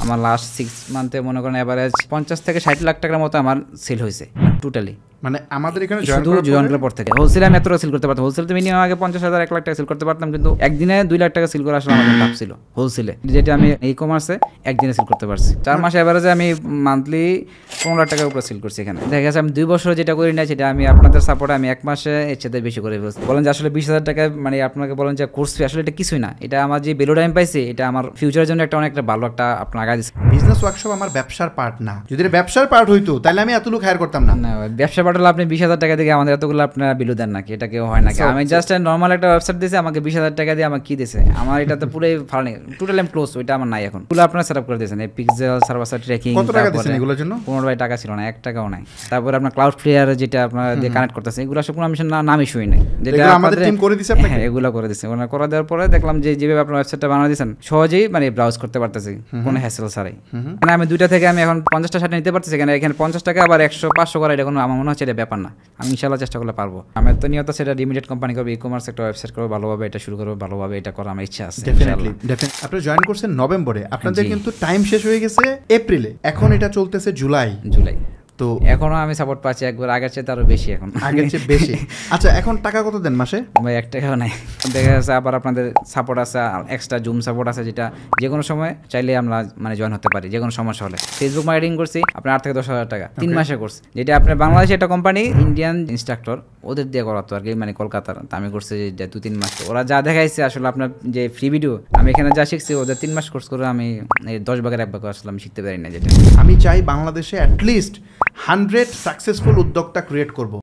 আমার লাস্ট 6 মান্থে মনে করেন এভারেজ 50 থেকে 60 লাখ টাকার মতো আমার সেল হয়েছে টোটালি। মানে আমাদের এখানে শুধু জয়েন করার পর থেকে হোলসেলে আমি এতটা সেল করতে পারতাম। হোলসেল তো মিনিমাম আগে 50,000 1 লাখ টাকা সেল করতে পারতাম, কিন্তু একদিনে 2 লাখ টাকা সেল করা আসলে আমার টাফ ছিল হোলসেলে, যেটা আমি ই কমার্সে একদিনে সেল করতে পারছি। 4 মাসে এভারেজে আমি মান্থলি 15 লাখ টাকার উপরে সেল করছি। এখানে দেখা গেছে আমি 2 বছর যেটা করি না সেটা আমি আপনাদের সাপোর্টে আমি 1 মাসে এর চেয়ে বেশি করে ফেলছি। বলেন যে আসলে 20,000 টাকা মানে আপনাকে বলেন যে কোর্স ফি, আসলে এটা কিছুই না। এটা আমার যে ভ্যালু টাইম পাইছি এটা আমার ফিউচারের জন্য একটা অনেকটা ভালো একটা আপনার আগায় দিচ্ছে। বিজনেস ওয়ার্কশপ আমার ব্যবসার পার্ট না। যদি এটা ব্যবসার পার্ট হইতো তাহলে আমি এত লোক হায়ার করতাম না। না, ব্যবসা পার্ট হলে আপনি 20,000 টাকা দিয়ে আমাদের এতগুলো আপনার বিলু দেন নাকি? এটা কেউ হয় নাকি? আমি জাস্ট নর্মাল একটা ওয়েবসাইট দিয়েছি, আমাকে 20,000 টাকা দিয়ে আমাকে কি দিয়েছে? আমার এটা তো পুরোই ভালো নেই, টোটাল এম ক্লোজ, ওইটা আমার নাই এখন। পুরো আপনার সেটআপ করে দিয়েছেন, এই পিক্সেল সার্ভার সাইড ট্র্যাকিং। কত টাকা দিয়েছেন এগুলোর জন্য? 15 টাকা ছিল না, 1 টাকাও নাই। তারপর আপনার ক্লাউড ফ্লেয়ার যেটা আপনার দিয়ে কানেক্ট করতেছে, এগুলো সব কোনো আমি নামই শুই নাই। যেটা আমাদের টিম করে দিয়েছে আপনাকে? হ্যাঁ, এগুলো করে দিয়েছে। ওনারা করে দেওয়ার পরে দেখলাম যে যেভাবে আপনার ওয়েবসাইটটা বানিয়ে দিয়েছেন সহজেই মানে ব্রাউজ করতে পারতেছি কোনো হ্যাসেল ছাড়াই। মানে আমি 2টা থেকে আমি এখন 50টা শার্ট নিতে পারতেছি। এখানে 50 টাকা আবার 100-500 করা এটা কোনো আমার মনে হচ্ছে এটা ব্যাপার না। আমি ইনশাআল্লাহ চেষ্টা করলে পারবো। আমার তো নিয়ত সেটা লিমিটেড কোম্পানি করবে, ই কমার্স একটা ওয়েবসাইট করবো ভালোভাবে, এটা শুরু করবো ভালোভাবে, এটা করার আমার ইচ্ছা আছে। ডেফিনেটলি। আপনি জয়েন করছেন নভেম্বরে, আপনাদের কিন্তু টাইম শেষ হয়ে গেছে এপ্রিলে, এখন এটা চলতেছে জুলাই। তো এখনো আমি সাপোর্ট পাচ্ছি একবার আগের চেয়ে আরো বেশি, এখন আগের চেয়ে বেশি। আচ্ছা, এখন টাকা কত দেন মাসে? ভাই 1 টাকাও নাই। দেখা যাচ্ছে আবার আপনাদের সাপোর্ট আছে, এক্সট্রা জুম সাপোর্ট আছে, যেটা যে কোনো সময় চাইলে আমরা মানে জয়েন হতে পারি যে কোনো সমস্যা হলে। ফেসবুক মার্কেটিং করছি আপনার 8 থেকে 10,000 টাকা 3 মাসে কোর্স, যেটা আপনার বাংলাদেশে একটা কোম্পানি ইন্ডিয়ান ইনস্ট্রাক্টর ওদের দিয়ে করাতো আর কি, মানে কলকাতার। আমি করছি যে 2-3 মাস। ওরা যা দেখাইছে আসলে আপনার যে ফ্রি ভিডিও, আমি এখানে যা শিখছি ওদের 3 মাস কোর্স করে আমি 10 ভাগের 1 ভাগ আসলে আমি শিখতে পারি না। যেটা আমি চাই বাংলাদেশে অ্যাটলিস্ট 100 সাকসেসফুল উদ্যোক্তা ক্রিয়েট করব।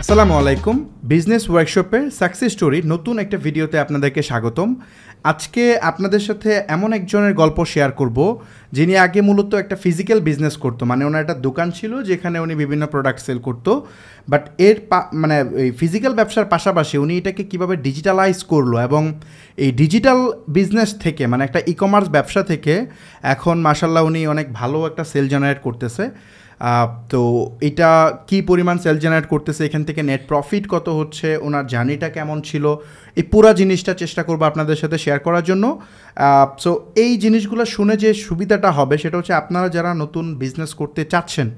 আসসালামু আলাইকুম, বিজনেস ওয়ার্কশপের সাকসেস স্টোরি নতুন একটা ভিডিওতে আপনাদেরকে স্বাগতম। আজকে আপনাদের সাথে এমন একজনের গল্প শেয়ার করব যিনি আগে মূলত একটা ফিজিক্যাল বিজনেস করতো, মানে ওনার একটা দোকান ছিল যেখানে উনি বিভিন্ন প্রোডাক্ট সেল করতো। বাট মানে এই ফিজিক্যাল ব্যবসার পাশাপাশি উনি এটাকে কীভাবে ডিজিটালাইজ করলো, এবং এই ডিজিটাল বিজনেস থেকে মানে একটা ই কমার্স ব্যবসা থেকে এখন মাশাল্লাহ উনি অনেক ভালো একটা সেল জেনারেট করতেছে। তো এটা কি পরিমাণ সেল জেনারেট করতেছে, এখান থেকে নেট প্রফিট কত হচ্ছে, ওনার জার্নিটা কেমন ছিল, এই পুরো জিনিসটা চেষ্টা করবো আপনাদের সাথে শেয়ার করার জন্য। সো এই জিনিসগুলো শুনে যে সুবিধাটা হবে সেটা হচ্ছে আপনারা যারা নতুন বিজনেস করতে চাচ্ছেন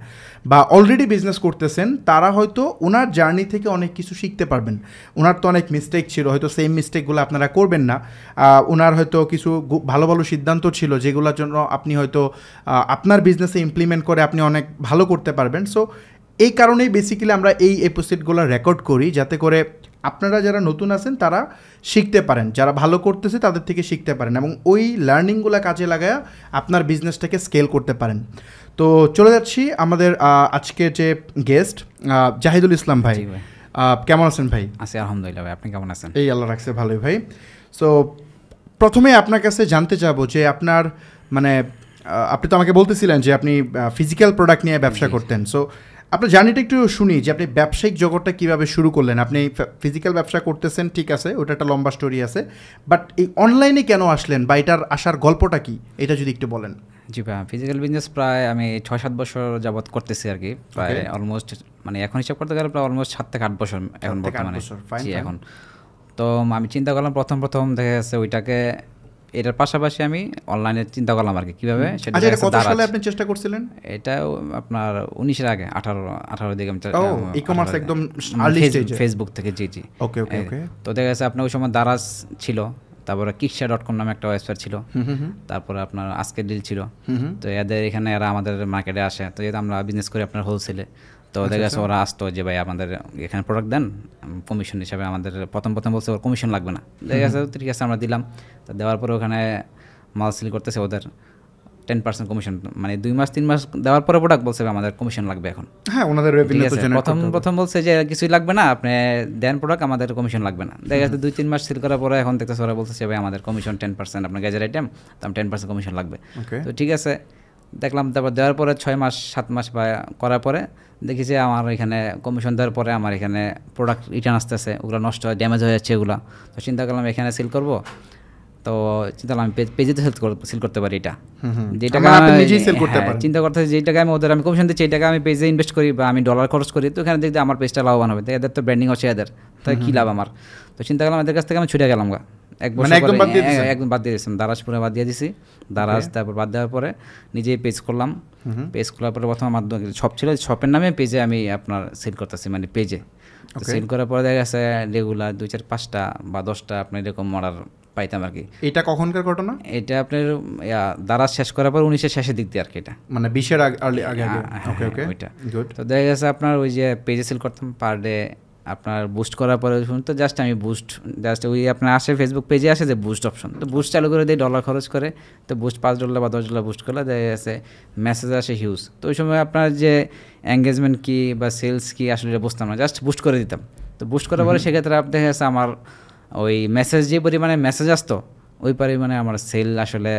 বা অলরেডি বিজনেস করতেছেন তারা হয়তো ওনার জার্নি থেকে অনেক কিছু শিখতে পারবেন। ওনার তো অনেক মিস্টেক ছিল, হয়তো সেম মিস্টেকগুলো আপনারা করবেন না। ওনার হয়তো কিছু ভালো ভালো সিদ্ধান্ত ছিল যেগুলোর জন্য আপনি হয়তো আপনার বিজনেসে ইমপ্লিমেন্ট করে আপনি অনেক ভালো করতে পারবেন। সো এই কারণেই বেসিক্যালি আমরা এই এপিসোডগুলো রেকর্ড করি, যাতে করে আপনারা যারা নতুন আছেন তারা শিখতে পারেন, যারা ভালো করতেছে তাদের থেকে শিখতে পারেন, এবং ওই লার্নিংগুলো কাজে লাগায় আপনার বিজনেসটাকে স্কেল করতে পারেন। তো চলে যাচ্ছি আমাদের আজকে যে গেস্ট জাহিদুল ইসলাম ভাই। কেমন আছেন ভাই? আছি আলহামদুলিল্লাহ ভাই, আপনি কেমন আছেন? এই আল্লাহ রাখছে ভালোই ভাই। সো প্রথমে আপনার কাছে জানতে চাবো যে আপনার মানে আপনি তো আমাকে বলতেছিলেন যে আপনি ফিজিক্যাল প্রোডাক্ট নিয়ে ব্যবসা করতেন। সো আপনার জার্নিটা একটু শুনি যে আপনি ব্যবসায়িক জগৎটা কীভাবে শুরু করলেন। আপনি ফিজিক্যাল ব্যবসা করতেছেন, ঠিক আছে, ওটা একটা লম্বা স্টোরি আছে, বাট এই অনলাইনে কেন আসলেন বা এটার আসার গল্পটা কি, এটা যদি একটু বলেন। জি ভাই, ফিজিক্যাল বিজনেস প্রায় আমি 6-7 বছর যাবৎ করতেছি আর কি, প্রায় অলমোস্ট মানে এখন হিসাব করতে গেলে প্রায় অলমোস্ট 7 থেকে 8 বছর এখন বর্তমানে। জি এখন তো আমি চিন্তা করলাম প্রথম দেখা যাচ্ছে ওইটাকে, এটার পাশাপাশি আমি অনলাইনে চিন্তা করলাম আর কি কীভাবে সেটা। কত সালে আপনি চেষ্টা করছিলেন? এটা আপনার 19-এর আগে 18 দিকে আমি ই কমার্স একদম আর্লি স্টেজে ফেসবুক থেকে। জি জি ওকে ওকে ওকে। তো দেখা যাচ্ছে আপনার ওই সময় দারাজ ছিল, তারপরে kiksha.com নামে একটা ওয়েবসাইট ছিল, তারপরে আপনার আজকের ডিল ছিল। তো এদের এখানে এরা আমাদের মার্কেটে আসে, তো যেহেতু আমরা বিজনেস করি আপনার হোলসেলে, তো দেখা গেছে ওরা আসতো যে ভাই আমাদের এখানে প্রোডাক্ট দেন কমিশন হিসাবে। আমাদের প্রথম বলছে ওর কমিশন লাগবে না, দেখা গেছে ঠিক আছে আমরা দিলাম। তো দেওয়ার পরে ওখানে মাল সেল করতেছে, ওদের 10% কমিশন, মানে 2 মাস 3 মাস দেওয়ার পরে প্রোডাক্ট বলছে আমাদের কমিশন লাগবে এখন। হ্যাঁ, ওনাদের রেভিনিউ তো জেনারেট করতে হবে। প্রথম বলছে যে কিছুই লাগবে না, আপনি দেন প্রোডাক্ট, আমাদের কমিশন লাগবে না। দেখা যাচ্ছে 2-3 মাস সেল করার পরে এখন দেখতেছে ওরা বলছে ভাই আমাদের কমিশন 10%, আপনার গ্যাজেট আইটেম তো 10% কমিশন লাগবে। তো ঠিক আছে দেখলাম। তারপর দেওয়ার পরে 6-7 মাস বা করার পরে দেখি যে আমার এখানে কমিশন দেওয়ার পরে আমার এখানে প্রোডাক্ট রিটার্ন আসতেছে, ওগুলো নষ্ট হয়, ড্যামেজ হয়ে যাচ্ছে এগুলো। তো চিন্তা করলাম এখানে সেল করবো, তো চিন্তা করলাম আমি পেজে তো সেল করতে পারি এটা, যেটা নিজেই সেল করতে পারি। চিন্তা করতে যে টাকা আমি ওদের আমি কমিশন দিচ্ছি এই টাকা আমি পেজে ইনভেস্ট করি বা আমি ডলার খরচ করি, তো এখানে দেখতে আমার পেজটা লাভবান হবে, এদের তো ব্র্যান্ডিং হচ্ছে এদের, তাই কী লাভ আমার। তো চিন্তা করলাম এদের কাছ থেকে আমি ছুটে গেলাম গা, এক বছর একদম বাদ দিয়ে দিয়েছিলাম, দারাজ পুরো বাদ দিয়ে দিছি, দারাজ তারপর বাদ দেওয়ার পরে নিজেই পেজ করলাম। পেজ খোলার পরে প্রথম আমার শপ ছিল, শপের নামে পেজে আমি আপনার সেল করতেছি, মানে পেজে সেল করার পরে দেখা গেছে রেগুলার 2-4-5টা বা 10টা আপনার এরকম অর্ডার পাইতাম আর কি। এটা কখনকার ঘটনা? এটা আপনার দারাজ শেষ করার পর 19-এর শেষের দিক দিয়ে আর কি, এটা মানে 20-এর আগে। ওকে ওকে, ওইটা। তো দেখা গেছে আপনার ওই যে পেজে সেল করতাম পার ডে আপনার বুস্ট করার পরে তো জাস্ট আমি বুস্ট জাস্ট ওই আপনার আসে ফেসবুক পেজে আসে যে বুস্ট অপশন, তো বুস্ট চালু করে দিই, ডলার খরচ করে, তো বুস্ট $5 বা $10 বুস্ট করলে দেখা গেছে মেসেজ আসে হিউজ। তো ওই সময় আপনার যে এঙ্গেজমেন্ট কি বা সেলস কি আসলে এটা বুঝতাম না, জাস্ট বুস্ট করে দিতাম। তো বুস্ট করার পরে সেক্ষেত্রে দেখা গেছে আমার ওই মেসেজ যে পরিমাণে মেসেজ আসতো ওই পরিমাণে আমার সেল আসলে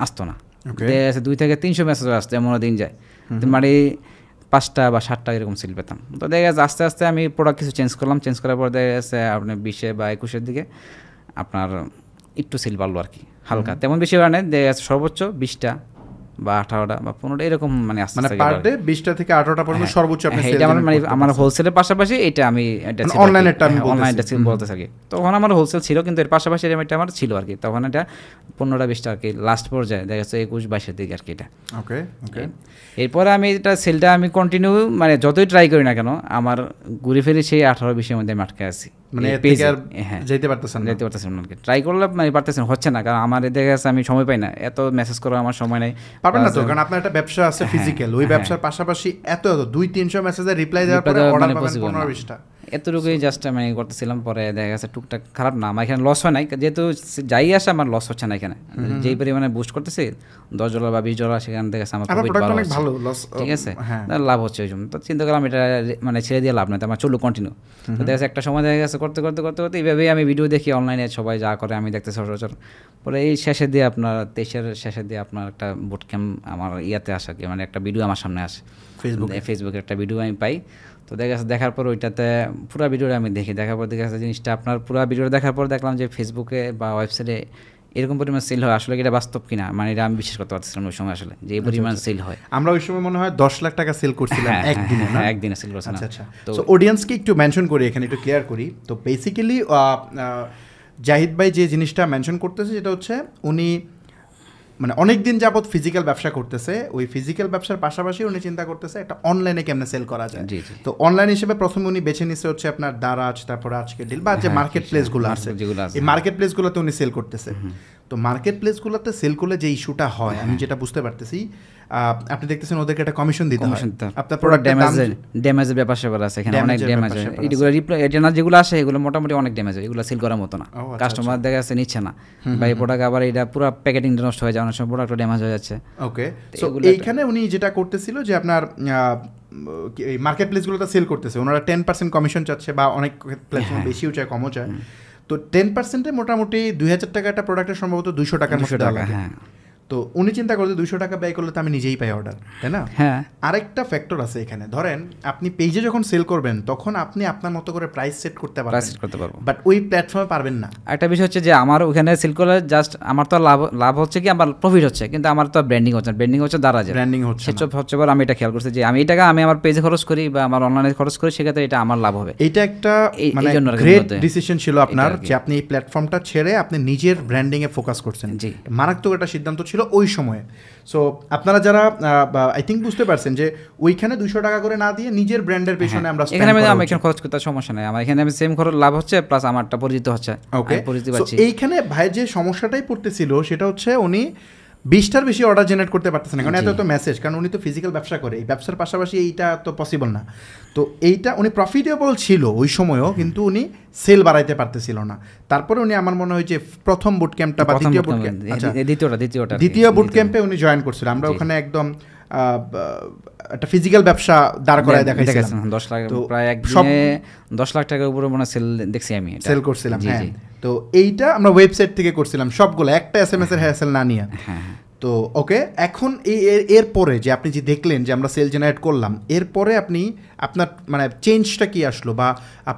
আসতো না, দেখা গেছে 200-300 মেসেজ আসতো, এমনও দিন যায় মানে 5টা বা 7টা এরকম সেল পেতাম। তো দেখা গেছে আস্তে আস্তে আমি প্রোডাক্ট কিছু চেঞ্জ করলাম, চেঞ্জ করার পর দেখা গেছে আপনার 20 বা 21-এর দিকে আপনার একটু সেল বাড়লো আর কি, হালকা, তেমন বেশি বাড়ে, দেখা গেছে সর্বোচ্চ 20টা বা 18টা বা 15টা এরকম, মানে আস্তে আস্তে পার ডে 20টা থেকে 18টা পর্যন্ত সর্বোচ্চ আপনি সেল করেন। মানে আমার হোলসেলের পাশাপাশি এটা আমি অনলাইনেরটা আমি অনলাইনটা সেল বলতে থাকি, তখন আমার হোলসেল ছিল কিন্তু এর পাশাপাশি এটা আমার ছিল আর কি, তখন এটা 15টা-20টা আর কি, লাস্ট পর্যায়ে দেখা গেছে 21-22-এর দিকে আর কি এটা। ওকে ওকে। এরপরে আমি এটা সেলটা আমি কন্টিনিউ মানে যতই ট্রাই করি না কেন আমার ঘুরে ফিরে সেই 18-20-এর মধ্যে আমি আটকে আছি, মানে যেতে পারতেছেন না, ট্রাই করলে মানে পারতেছেন, হচ্ছে না, কারণ আমার এদিকে গেছে আমি সময় পাই না, এত মেসেজ করার আমার সময় নেই, পারবেন না তো, কারণ আপনার একটা ব্যবসা আছে ফিজিক্যাল, ওই ব্যবসার পাশাপাশি এত 200-300 মেসেজে রিপ্লাই দেওয়ার পরে অর্ডার পাবেন 15-20টা, এতটুকুই জাস্ট আমি করতেছিলাম। পরে দেখা গেছে টুকটাক খারাপ না, আমার এখানে লস হয় নাই, যেহেতু যাই আসে আমার লস হচ্ছে না এখানে, যেই পরিমাণে বুস্ট করতেছি $10 বা $20 সেখানে দেখা গেছে আমার ভালো লস, ঠিক আছে, লাভ হচ্ছে ওই জন্য। তো চিন্তা করলাম এটা মানে ছেড়ে দিয়ে লাভ নাই, আমার চলুক কন্টিনিউ। তো দেখা গেছে একটা সময় দেখা গেছে করতে করতে করতে করতে এইভাবেই আমি ভিডিও দেখি অনলাইনে, সবাই যা করে আমি দেখতে সচরাচর। পরে এই শেষের দিয়ে আপনার 23-এর শেষের দিয়ে আপনার একটা বুট ক্যাম্প আমার ইয়াতে আসে কি, মানে একটা ভিডিও আমার সামনে আসে ফেসবুকে একটা ভিডিও আমি পাই। তো দেখা গেছে দেখার পর ওইটাতে পুরো ভিডিওটা আমি দেখার পর দেখা গেছে জিনিসটা আপনার পুরো ভিডিও দেখার পর দেখলাম যে ফেসবুকে বা ওয়েবসাইটে এরকম পরিমাণ সেল হয়, আসলে এটা বাস্তব কিনা, মানে এটা আমি বিশ্বাস করতে পারছিলাম ওই সময় আসলে যে এই পরিমাণ সেল হয়। আমরা ওই সময় মনে হয় 10 লাখ টাকা সেল করছিলাম একদিনে, না একদিনে সেল করছিলাম। আচ্ছা, তো অডিয়েন্সকে একটু মেনশন করি এখানে, একটু ক্লিয়ার করি। তো বেসিক্যালি জাহিদ ভাই যে জিনিসটা মেনশন করতেছে সেটা হচ্ছে উনি মানে অনেক দিন যাবত ফিজিক্যাল ব্যবসা করতেছে, ওই ফিজিক্যাল ব্যবসার পাশাপাশি উনি চিন্তা করতেছে একটা অনলাইনে কেমনে সেল করা যায়। তো অনলাইন হিসেবে প্রথমে উনি বেছে নিচ্ছে হচ্ছে আপনার দারাজ, তারপর আজকে ডিল বা যে মার্কেট প্লেসগুলো আছে, এই মার্কেট প্লেসগুলোতে উনি সেল করতেছে। তো মার্কেট প্লেসগুলোতে সেল করলে যে ইস্যুটা হয় আমি যেটা বুঝতে পারতেছি, আপনি দেখতেছেন ওদেরকে একটা কমিশন দিতে হয়, আপনার প্রোডাক্ট ড্যামেজের ব্যাপার স্যাপার আছে এখানে, অনেক ড্যামেজ হয়, এগুলো রিপ্লাই এটা না যেগুলো আসে এগুলো মোটামুটি অনেক ড্যামেজ হয়, এগুলো সেল করার মতো না, কাস্টমার দেখা যাচ্ছে নিচ্ছে না, বা এই প্রোডাক্ট আবার এটা পুরো প্যাকেটিং নষ্ট হয়ে যায়, অনেক সময় প্রোডাক্ট ড্যামেজ হয়ে যাচ্ছে। ওকে, সো এইখানে উনি যেটা করতেছিল যে আপনার এই মার্কেট প্লেসগুলোতে সেল করতেছে, ওনারা 10% কমিশন চাচ্ছে, বা অনেক প্ল্যাটফর্ম বেশিও চায় কমও চায়। তো 10%-এ মোটামুটি 2000 টাকা একটা প্রোডাক্টের সম্ভবত 200 টাকার মতো দেওয়া লাগে। তো উনি চিন্তা করতে 200 টাকা ব্যয় করলে তো আমি নিজেই পাই অর্ডার, তাই না? হ্যাঁ। আরেকটা ফ্যাক্টর আছে এখানে, ধরেন আপনি পেজে যখন সেল করবেন তখন আপনি আপনার মতো করে প্রাইস সেট করতে পারবেন, বাট ওই প্ল্যাটফর্মে পারবেন না। একটা বিষয় হচ্ছে যে আমার ওখানে সেল করলে জাস্ট আমার তো লাভ হচ্ছে কি, আমার প্রফিট হচ্ছে, কিন্তু আমার তো ব্র্যান্ডিং হচ্ছে, ব্র্যান্ডিং হচ্ছে দারাজে, ব্র্যান্ডিং হচ্ছে বড়। আমি এটা খেয়াল করছি যে আমি এই টাকা আমি আমার পেজে খরচ করি বা আমার অনলাইনে খরচ করি, সেক্ষেত্রে এটা আমার লাভ হবে। এটা একটা মানে গ্রেট ডিসিশন ছিল আপনার, যে আপনি এই প্ল্যাটফর্মটা ছেড়ে আপনি নিজের ব্র্যান্ডিং এ ফোকাস করছেন। মারাত্মক একটা সিদ্ধান্ত ছিল ওই সময়ে। সো আপনারা যারা আই থিঙ্ক বুঝতে পারছেন যে ওইখানে 200 টাকা করে না দিয়ে নিজের ব্র্যান্ডের পেছনে আমরা এখানে আমি এখানে খরচ করতে সমস্যা নাই, আমার এখানে আমি সেম খরচ লাভ হচ্ছে প্লাস আমারটা পরিচিত হচ্ছে। ওকে, সো এইখানে ভাই যে সমস্যাটাই পড়তেছিল সেটা হচ্ছে উনি 20টার বেশি অর্ডার জেনারেট করতে পারতেছেন না, কারণ এত মেসেজ, কারণ উনি তো ফিজিক্যাল ব্যবসা করে, এই ব্যবসার পাশাপাশি এইটা তো পসিবল না। তো এইটা উনি প্রফিটেবল ছিল ওই সময়ও, কিন্তু উনি সেল বাড়াইতে পারতেছিল না। তারপরে উনি আমার মনে হয় যে প্রথম বুট ক্যাম্পটা বা দ্বিতীয় বুট ক্যাম্পে উনি জয়েন করছিল, আমরা ওখানে একদম একটা ফিজিক্যাল ব্যবসা দাঁড় করায় দেখাইছিলাম। 10 লাখ প্রায় একদিনে 10 লাখ টাকার উপরে মনে সেল দেখছি আমি, সেল করছিলাম। হ্যাঁ, তো এইটা আমরা ওয়েবসাইট থেকে করছিলাম সবগুলো, একটা SMS এর হ্যাসেল না নিয়ে। তো ওকে, এখন এরপরে যে আপনি যে দেখলেন যে আমরা সেল জেনারেট করলাম, এরপরে আপনি আপনার মানে চেঞ্জটা কি আসলো বা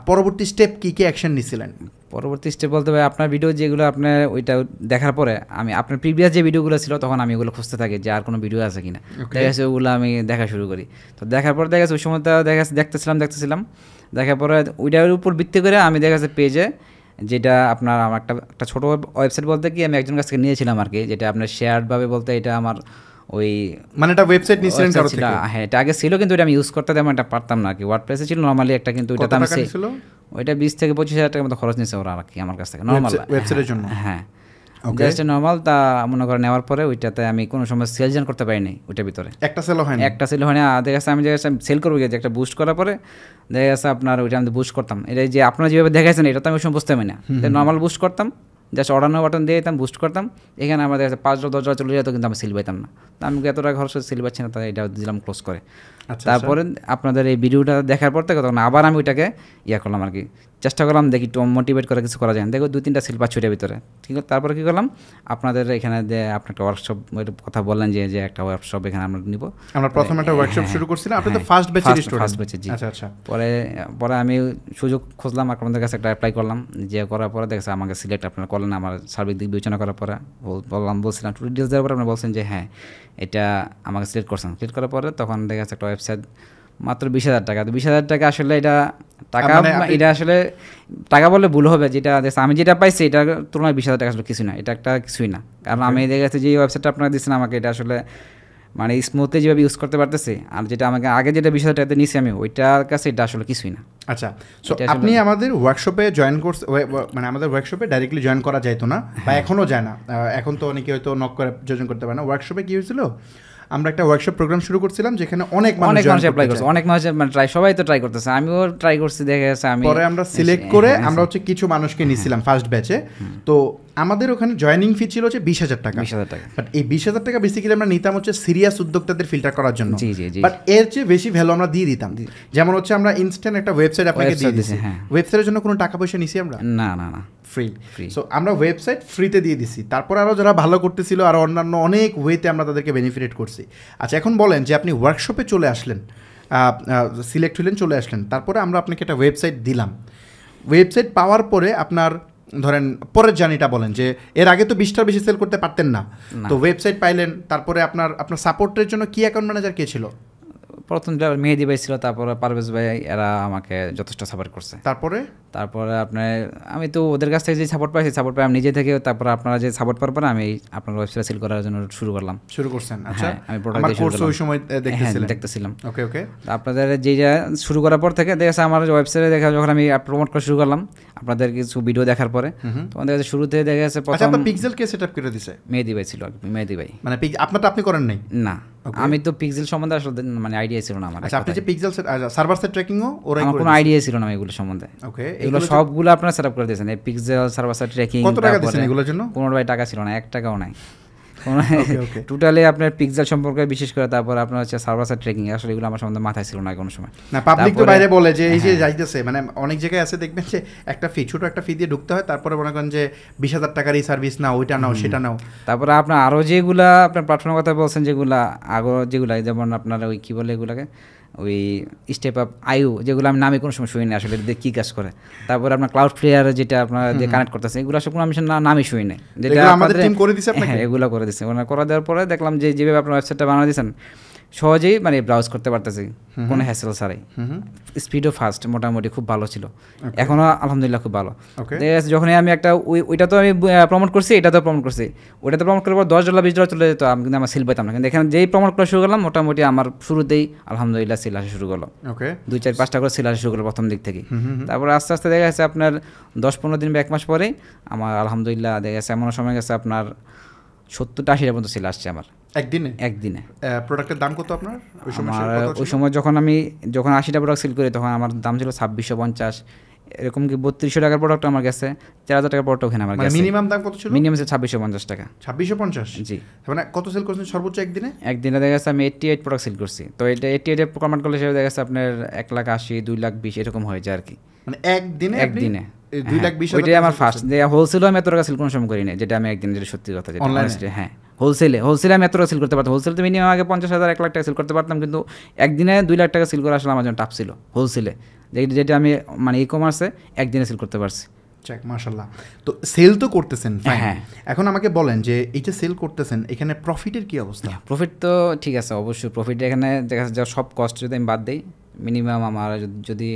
পরবর্তী স্টেপ কি কি অ্যাকশন নিয়েছিলেন? পরবর্তী স্টেপ বলতে হবে আপনার ভিডিও যেগুলো আপনার ওইটা দেখার পরে আমি আপনার প্রিভিয়াস যে ভিডিওগুলো ছিল তখন আমি ওগুলো খুঁজতে থাকি যে আর কোনো ভিডিও আছে কিনা, দেখা গেছে ওগুলো আমি দেখা শুরু করি। তো দেখার পর দেখা গেছে ওই সময়টা দেখতেছিলাম দেখার পরে ওইটার উপর ভিত্তি করে আমি দেখা গেছে পেজে যেটা আপনার আমার একটা ছোটো ওয়েবসাইট বলতে কি আমি একজন কাছ থেকে নিয়েছিলাম আর কি, যেটা আপনার শেয়ারডভাবে বলতে এটা আমার ওই মানে এটা ওয়েবসাইট নিয়েছিলেন কারো থেকে? হ্যাঁ, এটা আগে ছিল কিন্তু এটা আমি ইউজ করতে তেমন একটা পারতাম না আর কি। ওয়ার্ডপ্রেসে ছিল নর্মালি একটা, কিন্তু ওইটা দাম ছিল ওইটা 20 থেকে 25,000 টাকার মতো খরচ নিয়েছে ওরা আর কি আমার কাছ থেকে নর্মাল ওয়েবসাইটের জন্য। হ্যাঁ, জাস্ট নর্মাল। তা মনে করে নেওয়ার পরে ওইটাতে আমি কোনো সময় সেল জেন করতে পারিনি ওইটার ভিতরে, একটা সেল হয় না। দেখা যাচ্ছে আমি সেল করবো গিয়ে একটা বুস্ট করার পরে দেখা যাচ্ছে আপনার ওইটা আমি বুস্ট করতাম, এটা যে আপনারা যেভাবে দেখাইছেন এটা তো আমি ওই সময় বুঝতে পারি না, নর্মাল বুস্ট করতাম, জাস্ট অর্ডার বাটন দিয়ে দিতাম, বুস্ট করতাম, এখানে আমার দেখা যাচ্ছে 5-10 চলে যেত, কিন্তু আমি সেল পাইতাম না। তো আমি এত টাকা খরচ সেল পাচ্ছি না, তাই এটা দিলাম ক্লোজ করে। তারপরে আপনাদের এই ভিডিওটা দেখার পর থেকে তখন আবার আমি ওইটাকে করলাম আর কি, চেষ্টা করলাম দেখি একটু মোটিভেট করে কিছু করা যায়, দেখো 2-3টা সেল পাচ্ছি ওইটার ভিতরে, ঠিক আছে। তারপরে কী করলাম, আপনাদের এখানে যে আপনি একটা ওয়ার্কশপ কথা বললেন যে একটা ওয়ার্কশপ এখানে আমরা নিব, আমরা প্রথম একটা ওয়ার্কশপ শুরু করছিলাম, আপনি তো ফার্স্ট ব্যাচের জি। আচ্ছা। পরে আমি সুযোগ খুঁজলাম, আপনাদের কাছে একটা অ্যাপ্লাই করলাম, যে করার পরে দেখছে আমাকে সিলেক্ট আপনারা করলেন, আমার সার্বিক দিক বিবেচনা করার পরে বলছিলাম একটু ডিটেলস দেওয়ার পরে আপনি বলছেন যে হ্যাঁ এটা আমাকে সিলেক্ট করছেন। সিলেক্ট করার পরে তখন দেখা যাচ্ছে একটা ওয়েবসাইট মাত্র 20,000 টাকা। তো 20,000 টাকা আসলে এটা আসলে টাকা বললে ভুল হবে, যেটা আমি যেটা পাইছি এটার তুলনায় 20,000 টাকা আসলে কিছুই না, এটা একটা কিছুই না। কারণ আমি দেখা যাচ্ছে যে ওয়েবসাইটটা আপনারা দিচ্ছেন আমাকে, এটা আসলে মানে স্মুথলি যেভাবে ইউজ করতে পারতেছি, আর যেটা আমাকে আগে যেটা 20,000 টাকাতে নিয়েছি আমি ওইটার কাছে এটা আসলে কিছুই না। আচ্ছা, সো আপনি আমাদের ওয়ার্কশপে জয়েন করছে, মানে আমাদের ওয়ার্কশপে ডাইরেক্টলি জয়েন করা যাইতো না বা এখনও যায় না, এখন তো অনেকে হয়তো নক করে জয়েন করতে পারে না। ওয়ার্কশপে কী হয়েছিল, আমরা একটা ওয়ার্কশপ প্রোগ্রাম শুরু করছিলাম যেখানে অনেক মানুষ অ্যাপ্লাই করছে, অনেক মানুষ মানে সবাই তো ট্রাই করতেছে, আমিও ট্রাই করছি, দেখে গেছে আমি পরে আমরা সিলেক্ট করে আমরা হচ্ছে কিছু মানুষকে নিয়েছিলাম ফার্স্ট ব্যাচে। তো আমাদের ওখানে জয়েনিং ফি ছিল হচ্ছে 20,000 টাকা। বাট এই 20,000 টাকা বেসিক্যালি আমরা নিতাম হচ্ছে সিরিয়াস উদ্যোক্তাদের ফিল্টার করার জন্য, বাট এর চেয়ে বেশি ভ্যালু আমরা দিয়ে দিতাম। যেমন হচ্ছে আমরা ইনস্ট্যান্ট একটা ওয়েবসাইট আপনাকে দিয়ে দিচ্ছি, ওয়েবসাইটের জন্য কোনো টাকা পয়সা নিছি আমরা না ফ্রি। সো আমরা ওয়েবসাইট ফ্রিতে দিয়ে দিছি, তারপর আরও যারা ভালো করতেছিল আরও অন্যান্য অনেক ওয়েতে আমরা তাদেরকে বেনিফিট করছি। আচ্ছা, এখন বলেন যে আপনি ওয়ার্কশপে চলে আসলেন, সিলেক্ট হলেন, চলে আসলেন, তারপরে আমরা আপনাকে একটা ওয়েবসাইট দিলাম। ওয়েবসাইট পাওয়ার পরে আপনার ধরেন পরের জার্নিটা বলেন, যে এর আগে তো 20টার বেশি সেল করতে পারতেন না, তো ওয়েবসাইট পাইলেন, তারপরে আপনার সাপোর্টের জন্য কি অ্যাকাউন্ট ম্যানেজার কে ছিল? প্রথম মেহেদি ভাই ছিল, তারপরে পারভেজ ভাই, এরা আমাকে যথেষ্ট সাপোর্ট করছে। তারপরে আপনার আমি তো ওদের কাছ থেকে যে সাপোর্ট পাইছি, সাপোর্ট পাই আমি নিজে থেকে, তারপরে আপনারা যে সাপোর্ট পাওয়ার পরে আমি আপনার ওয়েবসাইট সেল করার জন্য শুরু করছেন। আচ্ছা, আমি প্রোডাক্ট ওই সময় দেখতেছিলাম। ওকে। আপনাদের যেটা শুরু করার পর থেকে দেখা আমার ওয়েবসাইটে দেখা, যখন আমি প্রমোট করা শুরু করলাম আপনাদের কিছু ভিডিও দেখার পরে, তখন দেখা যাচ্ছে শুরুতে দেখা যাচ্ছে প্রথম পিক্সেল কে সেটআপ করে দিয়েছে মেহেদি ভাই ছিল, মেহেদি ভাই, মানে আপনারটা আপনি করেন নাই? না, আমি তো পিক্সেল সম্বন্ধে আসলে মানে আইডিয়া ছিল না আমার। আচ্ছা, আপনি যে পিক্সেল সার্ভার সাইড ট্র্যাকিংও ওরাই করে, কোনো আইডিয়া ছিল না এগুলো সম্বন্ধে। ওকে, এগুলো সবগুলো আপনারা সেটআপ করে দিয়েছেন, এই পিক্সেল সার্ভার সাইড ট্র্যাকিং। কত টাকা দিয়েছেন এগুলোর জন্য? 15 টাকা ছিল না, 1 টাকাও নাই টোটালি আপনার পিক্সেল সম্পর্কে, বিশেষ করে তারপর আপনার হচ্ছে সার্ভার সাইড ট্র্যাকিং, আসলে এগুলো আমার সম্বন্ধে মাথায় ছিল না কোনো সময়। না, পাবলিক তো বাইরে বলে যে এই যে যাইতেছে, মানে অনেক জায়গায় আছে দেখবেন যে একটা ফি, ছোট একটা ফি দিয়ে ঢুকতে হয়, তারপরে মনে করেন যে 20,000 টাকার এই সার্ভিস নাও, ওইটা নাও, সেটা নাও। তারপরে আপনার আরও যেগুলা আপনার প্ল্যাটফর্মের কথা বলছেন, যেগুলা আগো যেগুলা, যেমন আপনার ওই কী বলে এগুলাকে, ওই স্টেপ আপ আইও, যেগুলো আমি নামে কোনো সময় শুনি না আসলে কী কাজ করে। তারপরে আপনার ক্লাউড ফ্লেয়ার যেটা আপনার দিয়ে কানেক্ট করতেছে, এগুলো সব কোনো আমি নামই শুনি না, যেটা আমাদের টিম করে দিছে। হ্যাঁ, এগুলো করে দিচ্ছে। ওনারা করে দেওয়ার পরে দেখলাম যে যেভাবে আপনার ওয়েবসাইটটা বানিয়ে দিয়েছেন, সহজেই মানে ব্রাউজ করতে পারতেছি কোনো হ্যাসেল ছাড়াই, স্পিডও ফাস্ট, মোটামুটি খুব ভালো ছিল, এখনও আলহামদুলিল্লাহ খুব ভালো। যখনই আমি একটা ওইটা তো আমি প্রমোট করছি, এটা তো প্রমোট করছি, ওইটাতে প্রমোট করার পর $10 $20 চলে যেত, আমি কিন্তু আমার সেল পাইতাম না। কিন্তু এখানে যেই প্রমোট করা শুরু করলাম, মোটামুটি আমার শুরুতেই আলহামদুলিল্লাহ সেল আসা শুরু করলো। 2-4-5টা করে সেল আসা শুরু করলো প্রথম দিক থেকে। তারপর আস্তে আস্তে দেখা যাচ্ছে আপনার 10-15 দিন বা 1 মাস পরে আমার আলহামদুলিল্লাহ দেখা যাচ্ছে এমন সময় গেছে আপনার 70-80টার মতো সেল আসছে আমার একদিনে। প্রোডাক্টের দাম কত আপনার ওই সময়? যখন 80টা প্রোডাক্ট সেল করি তখন আমার দাম ছিল 2650, এরকম কি 3200 টাকার প্রোডাক্ট আমার কাছে, 4000 টাকার প্রোডাক্ট ওখানে আমার কাছে। মিনিমাম দাম কত ছিল? মিনিমাম ছিল 2650 টাকা। 2650? জি। মানে কত সেল করছেন সর্বোচ্চ একদিনে দেখা যাচ্ছে আমি 88 প্রোডাক্ট সেল করছি। তো এটা 88 কনভার্ট করলে সেটা দেখা যাচ্ছে আপনার 1,80,000 2,20,000 এরকম হয়ে যায় আর কি, মানে একদিনে 2,20,000 ওইটাই আমার ফার্স্ট যে হোলসেলও আমি এত টাকা সেল কোনো সময় করি না, যেটা আমি একদিন যেটা সত্যি কথা, যেটা honestly, হ্যাঁ হোলসেলে আমি এত টাকা সেল করতে পারতাম। হোলসেল তো মিনিমাম আগে 50,000 1 লাখ টাকা সেল করতে পারতাম, কিন্তু একদিনে 2 লাখ টাকা সেল করা আসলে আমার জন্য টাফ ছিল হোলসেলে, যেটা আমি মানে ই-কমার্সে একদিনে সেল করতে পারছি। চেক, মাশাআল্লাহ। তো সেল তো করতেছেন, হ্যাঁ, এখন আমাকে বলেন যে এই যে সেল করতেছেন এখানে প্রফিটের কি অবস্থা? প্রফিট তো ঠিক আছে, অবশ্যই প্রফিট এখানে দেখা যাচ্ছে সব কস্ট যদি আমি বাদ দিই, মিনিমাম আমার যদি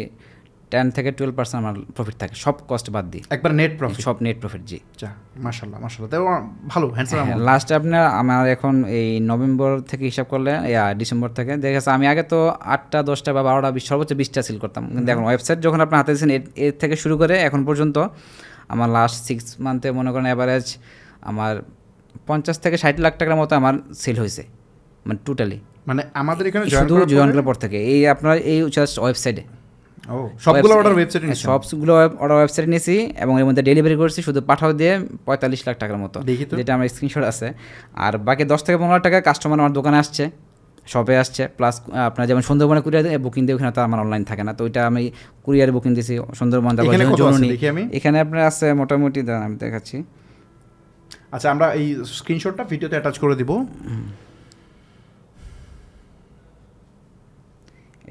10 থেকে 12% আমার প্রফিট থাকে, সব কস্ট বাদ দিই, একবার নেট প্রফিট, সব নেট প্রফিট। জি, মাশাআল্লাহ মাশাআল্লাহ, তাই ভালো, হ্যান্ডসাম অ্যামাউন্ট। লাস্টে আপনার আমার এখন এই নভেম্বর থেকে হিসাব করলে ডিসেম্বর থেকে দেখা যাচ্ছে আমি আগে তো 8টা 10টা বা 12টা সর্বোচ্চ 20টা সেল করতাম, কিন্তু এখন ওয়েবসাইট যখন আপনার হাতে দিয়েছেন এর থেকে শুরু করে এখন পর্যন্ত আমার লাস্ট 6 মান্থে মনে করেন অ্যাভারেজ আমার 50 থেকে 60 লাখ টাকার মতো আমার সেল হয়েছে, মানে টোটালি, মানে আমাদের এখানে জয়েন করার পর থেকে এই আপনার এই জাস্ট ওয়েবসাইটে সবগুলো অর্ডার ওয়েবসাইটে নিয়েছি, সবগুলো অর্ডার ওয়েবসাইটে নিয়েছি এবং এর মধ্যে ডেলিভারি করছি শুধু পাঠাও দিয়ে 45 লাখ টাকার মতো, যেটা আমার স্ক্রিনশট আছে। আর বাকি 10 থেকে 15 লাখ টাকা কাস্টমার আমার দোকানে আসছে, শপে আসছে, প্লাস আপনার যেমন সুন্দরবনে কুরিয়ার বুকিং দিয়ে, ওখানে তো আমার অনলাইন থাকে না, তো ওইটা আমি কুরিয়ারে বুকিং দিয়েছি সুন্দরবন। এখানে আপনার আছে মোটামুটি, আমি দেখাচ্ছি। আচ্ছা, আমরা এই স্ক্রিনশটটা ভিডিওতে অ্যাটাচ করে দিব।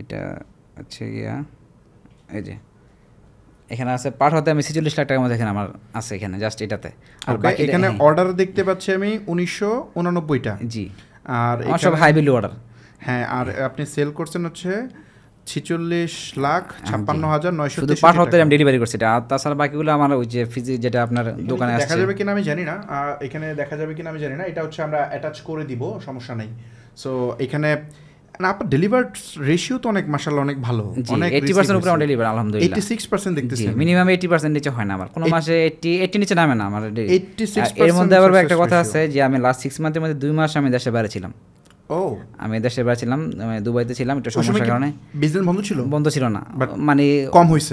এটা আচ্ছা এই যে এখানে আছে পাঠাতে আমি 46 লাখ টাকার মধ্যে এখানে আমার আছে এখানে জাস্ট এটাতে। আর এখানে অর্ডার দেখতে পাচ্ছি আমি 1989টা। জি, আর সব হাই ভ্যালু অর্ডার। হ্যাঁ, আর আপনি সেল করছেন হচ্ছে 46,56,900, শুধু পাঠাতে আমি ডেলিভারি করছি এটা, আর তাছাড়া বাকিগুলো আমার ওই যে ফিজি যেটা আপনার দোকানে আসছে। দেখা যাবে কিনা আমি জানি না, এখানে দেখা যাবে কিনা আমি জানি না, এটা হচ্ছে আমরা অ্যাটাচ করে দিব, সমস্যা নেই। সো এখানে না, আপনার ডেলিভার রেশিও তো অনেক মাশাআল্লাহ অনেক ভালো, অনেক 80% উপরে আমরা ডেলিভার আলহামদুলিল্লাহ। 86% দেখতেছি, মিনিমাম 80% নিচে হয় না আমার কোনো মাসে, 80 নিচে নামে না আমার 86%। এর মধ্যে আবার একটা কথা আছে যে আমি লাস্ট 6 মান্থের মধ্যে 2 মাস আমি দেশে বাইরে ছিলাম। আমি দেশে বাইরে ছিলাম, দুবাইতে ছিলাম, একটু সমস্যার কারণে বিজনেস বন্ধ ছিল না, মানে কম হয়েছে।